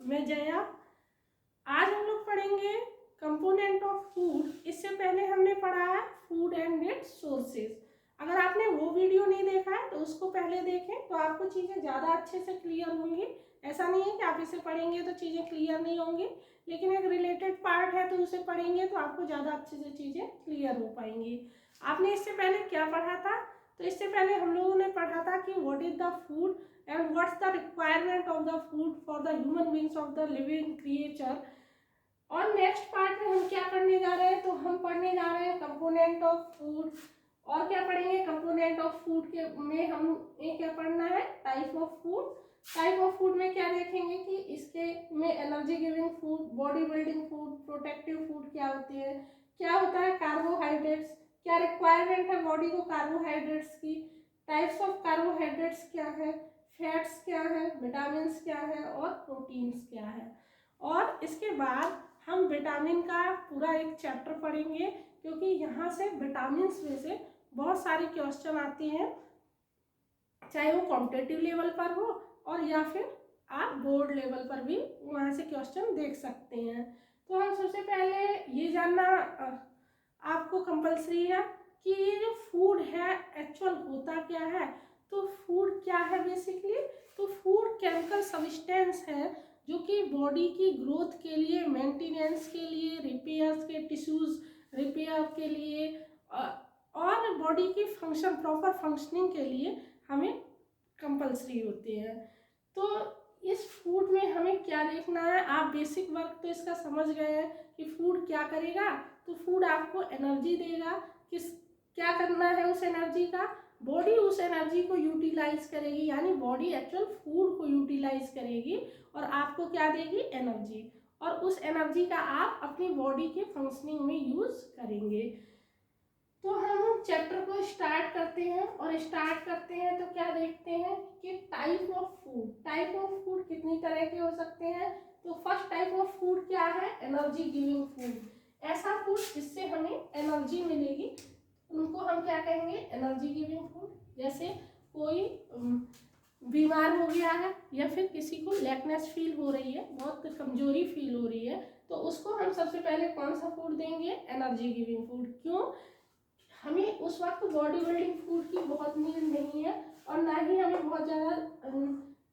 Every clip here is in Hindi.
मैं जया। आज हम लोग पढ़ेंगे कंपोनेंट ऑफ फूड। इससे पहले हमने पढ़ा है फूड एंड इट्स सोर्सेज। अगर आपने वो वीडियो नहीं देखा है तो उसको पहले देखें, तो आपको चीज़ें ज़्यादा अच्छे से क्लियर होंगी। ऐसा नहीं है कि आप इसे पढ़ेंगे तो चीज़ें क्लियर नहीं होंगी, लेकिन एक रिलेटेड पार्ट है तो उसे पढ़ेंगे तो आपको ज़्यादा अच्छे से चीज़ें क्लियर हो पाएंगी। आपने इससे पहले क्या पढ़ा था? तो इससे पहले हम लोगों ने पढ़ा था कि what is the food and what's the requirement of the food for the human beings of the living creature. और नेक्स्ट पार्ट में हम क्या पढ़ने जा रहे हैं? तो हम पढ़ने जा रहे हैं कंपोनेंट ऑफ फूड। और क्या पढ़ेंगे कंपोनेंट ऑफ फूड के में? हम ये क्या पढ़ना है? Type of food. Type of food में क्या देखेंगे कि इसके में energy giving food, body building food, protective food क्या होती है, क्या होता है कार्बोहाइड्रेट्स, क्या रिक्वायरमेंट है बॉडी को कार्बोहाइड्रेट्स की, टाइप्स ऑफ कार्बोहाइड्रेट्स क्या है, फैट्स क्या है, विटामिन क्या है और प्रोटीन्स क्या है। और इसके बाद हम विटामिन का पूरा एक चैप्टर पढ़ेंगे, क्योंकि यहाँ से विटामिन में से बहुत सारे क्वेश्चन आते हैं, चाहे वो कॉम्पिटिटिव लेवल पर हो और या फिर आप बोर्ड लेवल पर भी वहाँ से क्वेश्चन देख सकते हैं। तो हम सबसे पहले ये जानना आपको कंपलसरी है कि ये जो फूड है एक्चुअल होता क्या है। तो फूड क्या है बेसिकली? तो फूड केमिकल सब्सटेंस है जो कि बॉडी की ग्रोथ के लिए, मेंटेनेंस के लिए, रिपेयर्स के टिश्यूज रिपेयर के लिए और बॉडी की फंक्शन प्रॉपर फंक्शनिंग के लिए हमें कंपलसरी होते हैं। तो इस फूड में हमें क्या देखना है? आप बेसिक वर्क तो इसका समझ गए हैं कि फूड क्या करेगा। तो फूड आपको एनर्जी देगा। किस क्या करना है उस एनर्जी का? बॉडी उस एनर्जी को यूटिलाइज करेगी, यानी बॉडी एक्चुअल फूड को यूटिलाइज करेगी और आपको क्या देगी? एनर्जी। और उस एनर्जी का आप अपनी बॉडी के फंक्शनिंग में यूज करेंगे। तो हम चैप्टर को स्टार्ट करते हैं, और स्टार्ट करते हैं तो क्या देखते हैं कि type of food. Type of food कितनी तरह के हो सकते हैं? तो फर्स्ट टाइप ऑफ फूड क्या है? Energy giving food. ऐसा फूड जिससे हमें एनर्जी मिलेगी, उनको हम क्या कहेंगे? Energy giving food. जैसे कोई बीमार हो गया है या फिर किसी को लेकनेस फील हो रही है, बहुत कमजोरी फील हो रही है, तो उसको हम सबसे पहले कौन सा फूड देंगे? Energy giving food. क्यों? हमें उस वक्त बॉडी बिल्डिंग फूड की बहुत नीड नहीं है और ना ही हमें बहुत ज़्यादा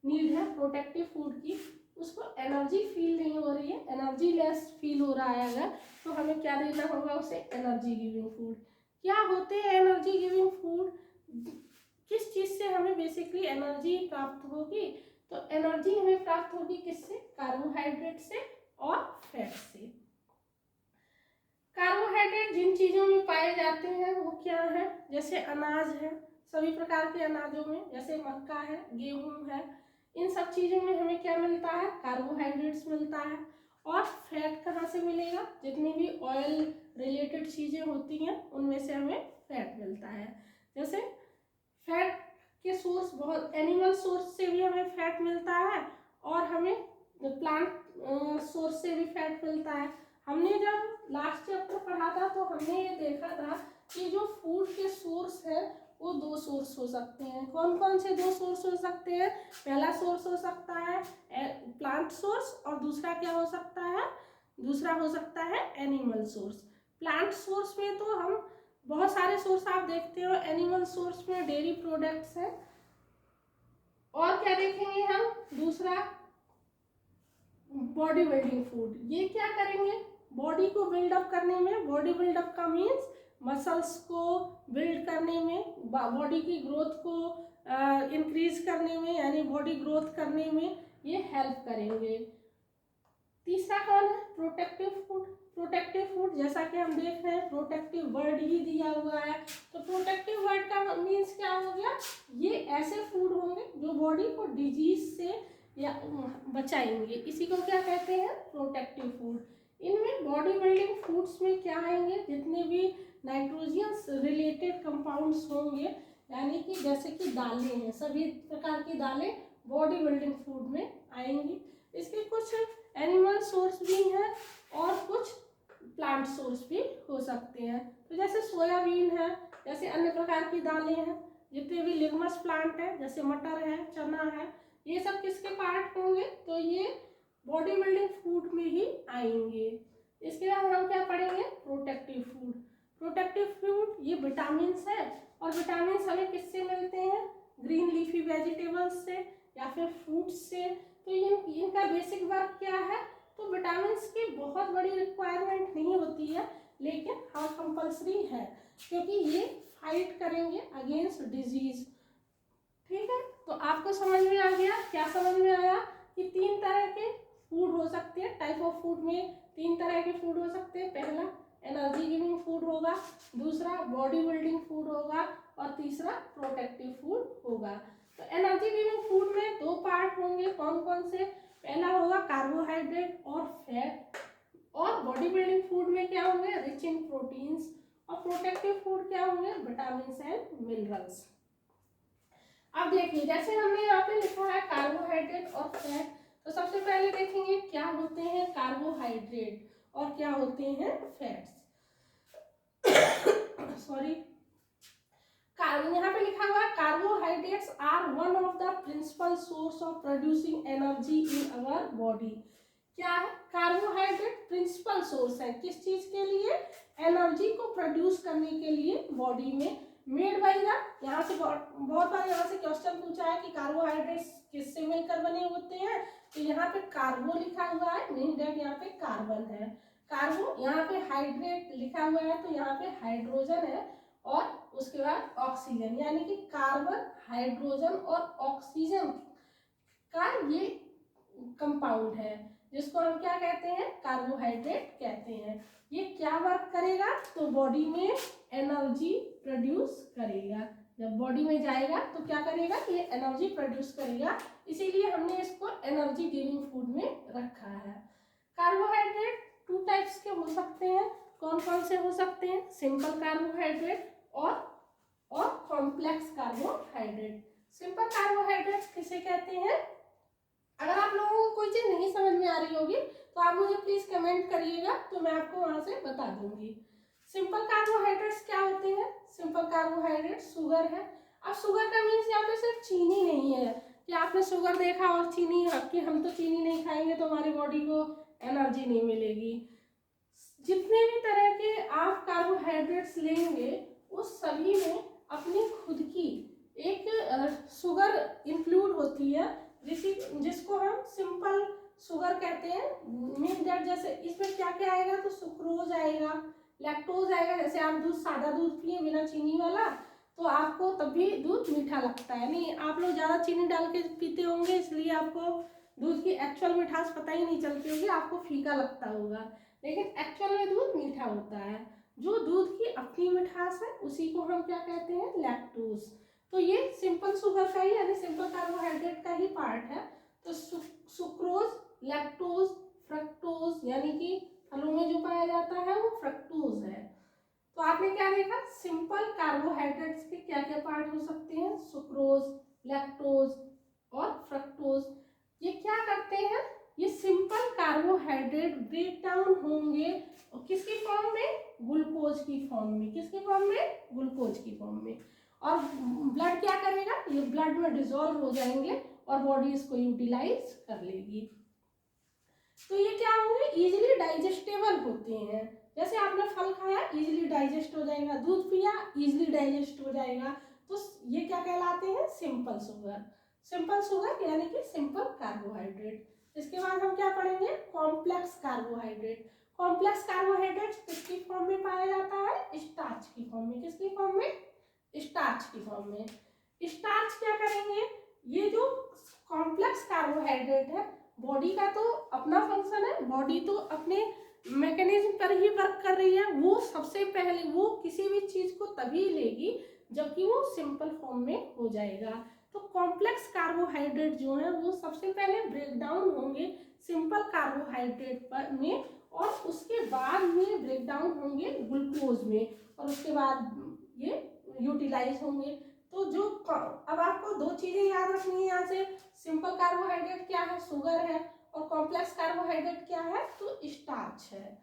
नीड है प्रोटेक्टिव फूड की। उसको एनर्जी फील नहीं हो रही है, एनर्जी लेस फील हो रहा है अगर, तो हमें क्या देना होगा उसे? Energy giving food. क्या होते हैं एनर्जी गिविंग फूड? किस चीज़ से हमें बेसिकली एनर्जी प्राप्त होगी? तो एनर्जी हमें प्राप्त होगी किससे? कार्बोहाइड्रेट से और फैट से। कार्बोहाइड्रेट जिन चीज़ों में पाए जाते हैं वो क्या है? जैसे अनाज है, सभी प्रकार के अनाजों में, जैसे मक्का है, गेहूं है, इन सब चीज़ों में हमें क्या मिलता है? कार्बोहाइड्रेट्स मिलता है। और फैट कहाँ से मिलेगा? जितनी भी ऑयल रिलेटेड चीज़ें होती हैं उनमें से हमें फैट मिलता है। जैसे फैट के सोर्स बहुत, एनिमल सोर्स से भी हमें फैट मिलता है और हमें प्लांट सोर्स से भी फैट मिलता है। हमने जब लास्ट चैप्टर पढ़ा था तो हमने ये देखा था कि जो फूड के सोर्स है वो दो सोर्स हो सकते हैं। कौन कौन से दो सोर्स हो सकते हैं? पहला सोर्स हो सकता है प्लांट सोर्स और दूसरा क्या हो सकता है? दूसरा हो सकता है एनिमल सोर्स। प्लांट सोर्स में तो हम बहुत सारे सोर्स आप देखते हो। एनिमल सोर्स में डेयरी प्रोडक्ट्स हैं। और क्या देखेंगे हम? दूसरा बॉडी बिल्डिंग फूड। ये क्या करेंगे? बॉडी को बिल्डअप करने में, बॉडी बिल्डअप का मीन्स मसल्स को बिल्ड करने में, बॉडी की ग्रोथ को इंक्रीज करने में, यानी बॉडी ग्रोथ करने में ये हेल्प करेंगे। तीसरा कौन है? Protective food. प्रोटेक्टिव फूड जैसा कि हम देख रहे हैं प्रोटेक्टिव वर्ड ही दिया हुआ है, तो प्रोटेक्टिव वर्ड का मीन्स क्या हो गया? ये ऐसे फूड होंगे जो बॉडी को डिजीज से या बचाएंगे, इसी को क्या कहते हैं? Protective food. इनमें बॉडी बिल्डिंग फूड्स में क्या आएंगे? जितने भी नाइट्रोजन रिलेटेड कंपाउंड्स होंगे, यानी कि जैसे कि दालें हैं, सभी प्रकार की दालें बॉडी बिल्डिंग फूड में आएंगी। इसके कुछ एनिमल सोर्स भी हैं और कुछ प्लांट सोर्स भी हो सकते हैं। तो जैसे सोयाबीन है, जैसे अन्य प्रकार की दालें हैं, जितने भी लिग्नस प्लांट है, जैसे मटर है, चना है, ये सब किसके पार्ट होंगे? तो ये बॉडी बिल्डिंग फूड में ही आएंगे। इसके बाद हम क्या पढ़ेंगे, प्रोटेक्टिव फूड। प्रोटेक्टिव फूड ये विटामिन है, और विटामिन हमें किससे मिलते हैं, ग्रीन लीफी वेजिटेबल्स से या फिर फ्रूट्स से। तो इनका बेसिक वर्क क्या है, तो विटामिन की बहुत बड़ी रिक्वायरमेंट नहीं होती है, लेकिन हाँ कंपल्सरी है, क्योंकि ये फाइट करेंगे अगेंस्ट डिजीज। ठीक है, तो आपको समझ में आ गया, क्या समझ में आया कि 3 तरह के फूड हो सकते हैं, टाइप ऑफ फूड में 3 तरह के फूड हो सकते हैं। पहला एनर्जी गिविंग फूड होगा, दूसरा बॉडी बिल्डिंग फूड होगा, और तीसरा प्रोटेक्टिव फूड होगा। तो एनर्जी गिविंग फूड में 2 पार्ट होंगे, कौन कौन से, पहला होगा कार्बोहाइड्रेट और फैट, और बॉडी बिल्डिंग फूड में क्या होंगे, रिच इन प्रोटीन्स, और प्रोटेक्टिव फूड क्या होंगे, विटामिन एंड मिनरल्स। अब देखिए, जैसे हमने यहाँ पे लिखा है कार्बोहाइड्रेट और फैट, तो सबसे पहले देखेंगे क्या होते हैं कार्बोहाइड्रेट और क्या होते हैं फैट्स। सॉरी, यहाँ पे लिखा हुआ है carbohydrates are one of the principal source of producing energy in our body. क्या है, कार्बोहाइड्रेट प्रिंसिपल सोर्स है किस चीज के लिए, एनर्जी को प्रोड्यूस करने के लिए बॉडी में। मेड बाय द, यहाँ से बहुत बार यहाँ से क्वेश्चन पूछा है कि कार्बोहाइड्रेट्स किससे मिलकर बने होते हैं, तो यहाँ पे कार्बो लिखा हुआ है, मीन दैट यहाँ पे कार्बन है, कार्बो, यहाँ पे हाइड्रेट लिखा हुआ है तो यहाँ पे हाइड्रोजन है, और उसके बाद ऑक्सीजन, यानी कि कार्बन, हाइड्रोजन और ऑक्सीजन का ये कंपाउंड है, जिसको हम क्या कहते हैं, कार्बोहाइड्रेट कहते हैं। ये क्या वर्क करेगा, तो बॉडी में एनर्जी प्रोड्यूस करेगा, जब बॉडी में जाएगा तो क्या करेगा, ये एनर्जी प्रोड्यूस करेगा, इसीलिए हमने इसको एनर्जी गिविंग फूड में रखा है। कार्बोहाइड्रेट 2 टाइप्स के हो सकते हैं, कौन कौन से हो सकते हैं, सिंपल कार्बोहाइड्रेट और कॉम्प्लेक्स कार्बोहाइड्रेट। सिंपल कार्बोहाइड्रेट किसे कहते हैं, अगर आप लोगों को कोई चीज नहीं समझ में आ रही होगी तो आप मुझे प्लीज कमेंट करिएगा, तो मैं आपको वहां से बता दूंगी। सिंपल कार्बोहाइड्रेट्स क्या होते हैं, सिंपल कार्बोहाइड्रेट शुगर है। अब शुगर का मीन्स यहाँ पे सिर्फ चीनी नहीं है कि आपने शुगर देखा और चीनी, कि हम तो चीनी नहीं खाएंगे तो हमारी बॉडी को एनर्जी नहीं मिलेगी। जितने भी तरह के आप कार्बोहाइड्रेट्स लेंगे उस सभी में अपनी खुद की एक शुगर इंक्लूड होती है, जिसको हम सिंपल शुगर कहते हैं। मीन दैट, जैसे इसमें क्या क्या आएगा, तो सुक्रोज आएगा, लैक्टोज आएगा। जैसे आप दूध, सादा दूध पिए बिना चीनी वाला, तो आपको तब भी दूध मीठा लगता है, नहीं आप लोग ज़्यादा चीनी डाल के पीते होंगे, इसलिए आपको दूध की एक्चुअल मिठास पता ही नहीं चलती होगी, आपको फीका लगता होगा, लेकिन एक्चुअल में दूध मीठा होता है। जो दूध की अपनी मिठास है उसी को हम क्या कहते हैं, लैक्टोज। तो ये सिंपल शुगर का ही, यानी सिंपल कार्बोहाइड्रेट का ही पार्ट है। तो सुक्रोज, लैक्टोज, फ्रक्टोज, यानी कि फलों में जो पाया जाता है वो फ्रक्टोज है। तो आपने क्या देखा, सिंपल कार्बोहाइड्रेट्स के क्या क्या पार्ट हो सकते हैं, सुक्रोज, लैक्टोज और फ्रक्टोज। ये क्या करते हैं, ये सिंपल कार्बोहाइड्रेट ब्रेक डाउन होंगे किसकी फॉर्म में, ग्लूकोज की फॉर्म में। किसकी फॉर्म में, ग्लूकोज की फॉर्म में। और ब्लड क्या करेगा, ये ब्लड में डिसॉल्व हो जाएंगे और बॉडी इसको यूटिलाइज कर लेगी। तो ये क्या होंगे, इजीली डाइजेस्टेबल होते हैं। जैसे आपने फल खाया, इजीली डाइजेस्ट हो जाएगा, दूध पिया, इजीली डाइजेस्ट हो जाएगा। तो ये क्या कहलाते हैं, सिंपल शुगर। सिंपल शुगर यानी कि सिंपल कार्बोहाइड्रेट। इसके बाद हम क्या पढ़ेंगे, कॉम्प्लेक्स कार्बोहाइड्रेट। कॉम्प्लेक्स कार्बोहाइड्रेट किसकी फॉर्म में पाया जाता है, स्टार्च की फॉर्म में। किसकी फॉर्म में, स्टार्च की फॉर्म में। स्टार्च क्या करेंगे, ये जो कॉम्प्लेक्स कार्बोहाइड्रेट है, बॉडी का तो अपना फंक्शन है, बॉडी तो अपने मैकेनिज्म पर ही वर्क कर रही है, वो सबसे पहले वो किसी भी चीज को तभी लेगी जबकि वो सिंपल फॉर्म में हो जाएगा। तो कॉम्प्लेक्स कार्बोहाइड्रेट जो है वो सबसे पहले ब्रेक डाउन होंगे सिंपल कार्बोहाइड्रेट पर में, और उसके बाद में ब्रेक डाउन होंगे ग्लूकोज में, और उसके बाद ये यूटिलाइज होंगे। तो जो अब आपको 2 चीजें याद रखनी है यहाँ से, सिंपल कार्बोहाइड्रेट क्या है, शुगर है, और कॉम्प्लेक्स कार्बोहाइड्रेट क्या है, तो स्टार्च है।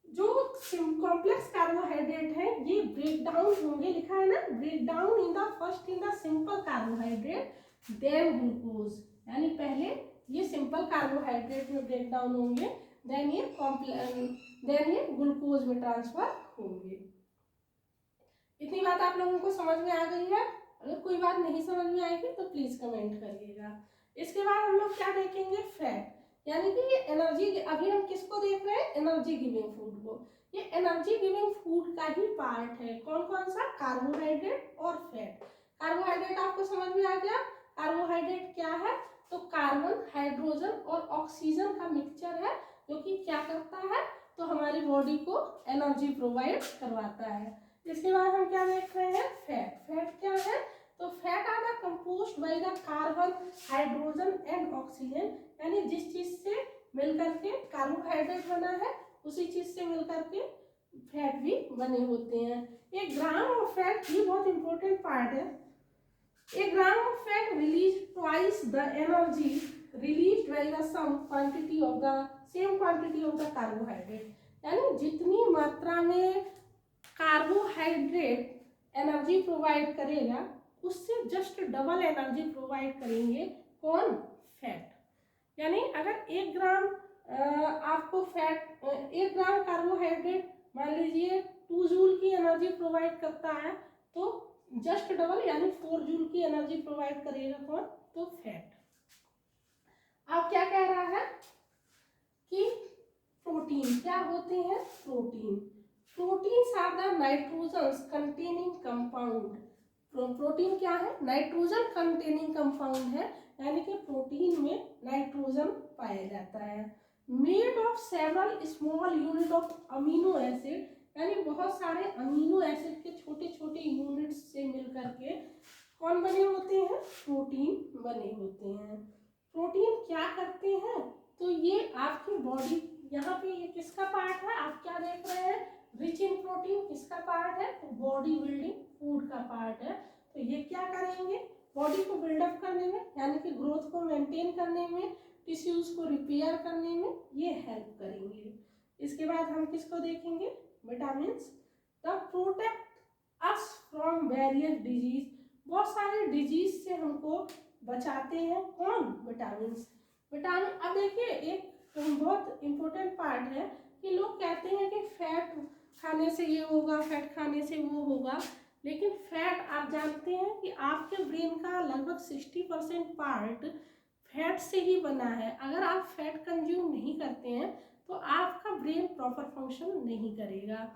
जो कॉम्प्लेक्स कार्बोहाइड्रेट है ये ब्रेक डाउन होंगे, लिखा है ना, break down in the first in the simple carbohydrate then glucose, यानी पहले ये सिंपल कार्बोहाइड्रेट में ब्रेक डाउन होंगे, देन ये ग्लूकोज में ट्रांसफर होंगे। इतनी बात आप लोगों को समझ में आ गई है? अगर कोई बात नहीं समझ में आएगी तो प्लीज कमेंट करिएगा। इसके बाद हम लोग क्या देखेंगे? फैट, यानी कि ये एनर्जी, अभी हम किसको देख रहे हैं? एनर्जी गिविंग फूड को। ये एनर्जी गिविंग फूड का ही पार्ट है। कौन कौन सा? कार्बोहाइड्रेट और फैट। कार्बोहाइड्रेट आपको समझ में आ गया? कार्बोहाइड्रेट क्या है? तो कार्बन, हाइड्रोजन और ऑक्सीजन का मिक्सचर है, जो कि क्या करता है? तो हमारी बॉडी को एनर्जी प्रोवाइड करवाता है। इसके बाद हम क्या देख रहे हैं? फैट। फैट क्या है? तो fat are the composed by the carbon, hydrogen and oxygen, यानी जिस चीज से मिलकर के कार्बोहाइड्रेट बना है उसी चीज से मिलकर के फैट भी बने होते हैं। एक ग्राम ऑफ फैट, ये बहुत इंपॉर्टेंट पार्ट है। A gram of fat release twice the energy released by the same quantity of the carbohydrate, यानी जितनी मात्रा में कार्बोहाइड्रेट एनर्जी प्रोवाइड करेगा उससे जस्ट डबल एनर्जी प्रोवाइड करेंगे कौन? फैट। यानी अगर 1 ग्राम आपको फैट, 1 ग्राम कार्बोहाइड्रेट मान लीजिए 2 जूल की एनर्जी प्रोवाइड करता है, तो जस्ट डबल यानी 4 जूल की एनर्जी प्रोवाइड करेगा कौन? तो फैट। अब क्या कह रहा है कि प्रोटीन क्या होते हैं? Proteins are the nitrogens containing compound. Protein क्या है? नाइट्रोजन कंटेनिंग कंपाउंड है, यानी कि प्रोटीन में नाइट्रोजन पाया जाता है। Made of several small unit of amino acid, यानी बहुत सारे अमीनो एसिड के छोटे छोटे यूनिट्स से मिलकर के कौन बने होते हैं? प्रोटीन बने होते हैं। प्रोटीन क्या करते हैं? तो ये आपकी बॉडी, यहाँ पे ये किसका पार्ट है? आप क्या देख रहे हैं? रिच इन प्रोटीन किसका पार्ट है? तो बॉडी बिल्डिंग फूड का पार्ट है। तो ये क्या करेंगे? बॉडी को बिल्डअप करने में, यानी कि ग्रोथ को मेंटेन करने में, टिश्यूज को रिपेयर करने में ये हेल्प करेंगे। इसके बाद हम किसको देखेंगे? Vitamins. The protect us from various disease, बहुत सारे डिजीज से हमको बचाते हैं कौन? विटामिन्स। विटामिन, अब देखिए एक बहुत इंपॉर्टेंट पार्ट है कि लोग कहते हैं कि फैट खाने से ये होगा, फैट खाने से वो होगा, लेकिन फैट आप जानते हैं कि आपके ब्रेन का लगभग 60% पार्ट फैट से ही बना है। अगर आप फैट कंज्यूम नहीं करते हैं तो आपका ब्रेन प्रॉपर फंक्शन नहीं करेगा।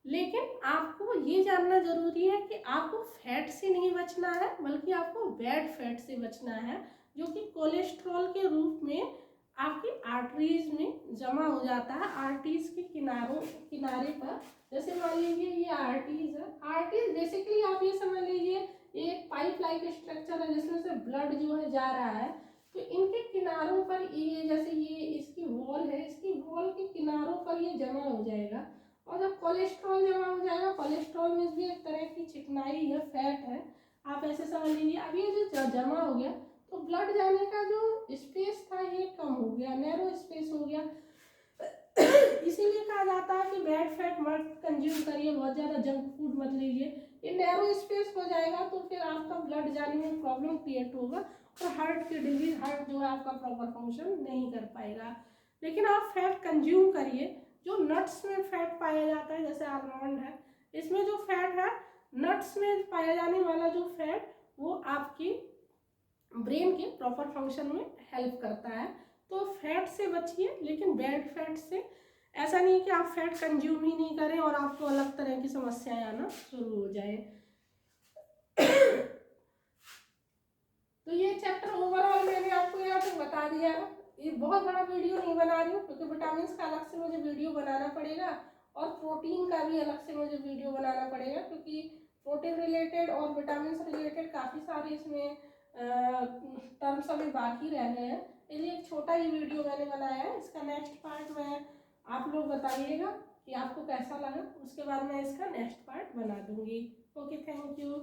लेकिन आपको ये जानना जरूरी है कि आपको फैट से नहीं बचना है, बल्कि आपको बैड फैट से बचना है, जो कि कोलेस्ट्रॉल के रूप में आपकी आर्टरीज में जमा हो जाता है। आर्टरीज के किनारे पर, जैसे मान लीजिए ये आर्टरीज है। आर्टरीज बेसिकली आप ये समझ लीजिए एक पाइप लाइक स्ट्रक्चर है जिसमें से ब्लड जो है जा रहा है। तो इनके किनारों पर ये, जैसे ये इसकी वॉल है, इसकी वॉल के किनारों पर ये जमा हो जाएगा, और जब कोलेस्ट्रॉल जमा हो जाएगा, कोलेस्ट्रॉल में भी एक तरह की चिकनाई है, फैट है, आप ऐसे समझ लीजिए। अब ये जो जमा हो गया तो ब्लड जाने का जो स्पेस था ये कम हो गया, नैरो स्पेस हो गया। इसीलिए कहा जाता है कि बैड फैट मत कंज्यूम करिए, बहुत ज़्यादा जंक फूड मत लीजिए। ये नैरो स्पेस हो जाएगा तो फिर आपका ब्लड जाने में प्रॉब्लम क्रिएट होगा और हार्ट की डिजीज, हार्ट जो है आपका प्रॉपर फंक्शन नहीं कर पाएगा। लेकिन आप फैट कंज्यूम करिए। जो नट्स में फैट पाया जाता है, जैसे आलमंड है, इसमें जो फैट है, नट्स में पाया जाने वाला जो फैट, वो आपकी ब्रेन के प्रॉपर फंक्शन में हेल्प करता है। तो फैट से बचिए, लेकिन बैड फैट से। ऐसा नहीं कि आप फैट कंज्यूम ही नहीं करें और आपको अलग तरह की समस्याएं आना शुरू हो जाए। तो ये चैप्टर ओवरऑल मैंने आपको यहाँ तक बता दिया है। ये बहुत बड़ा वीडियो नहीं बना रही हूँ क्योंकि विटामिन का अलग से मुझे वीडियो बनाना पड़ेगा और प्रोटीन का भी अलग से मुझे वीडियो बनाना पड़ेगा, क्योंकि प्रोटीन रिलेटेड और विटामिन रिलेटेड काफ़ी सारे इसमें टर्म्स अभी बाकी रह गए हैं। इसलिए एक छोटा ही वीडियो मैंने बनाया है। इसका नेक्स्ट पार्ट मैं, आप लोग बताइएगा कि आपको कैसा लगा, उसके बाद मैं इसका नेक्स्ट पार्ट बना दूंगी। Okay, thank you.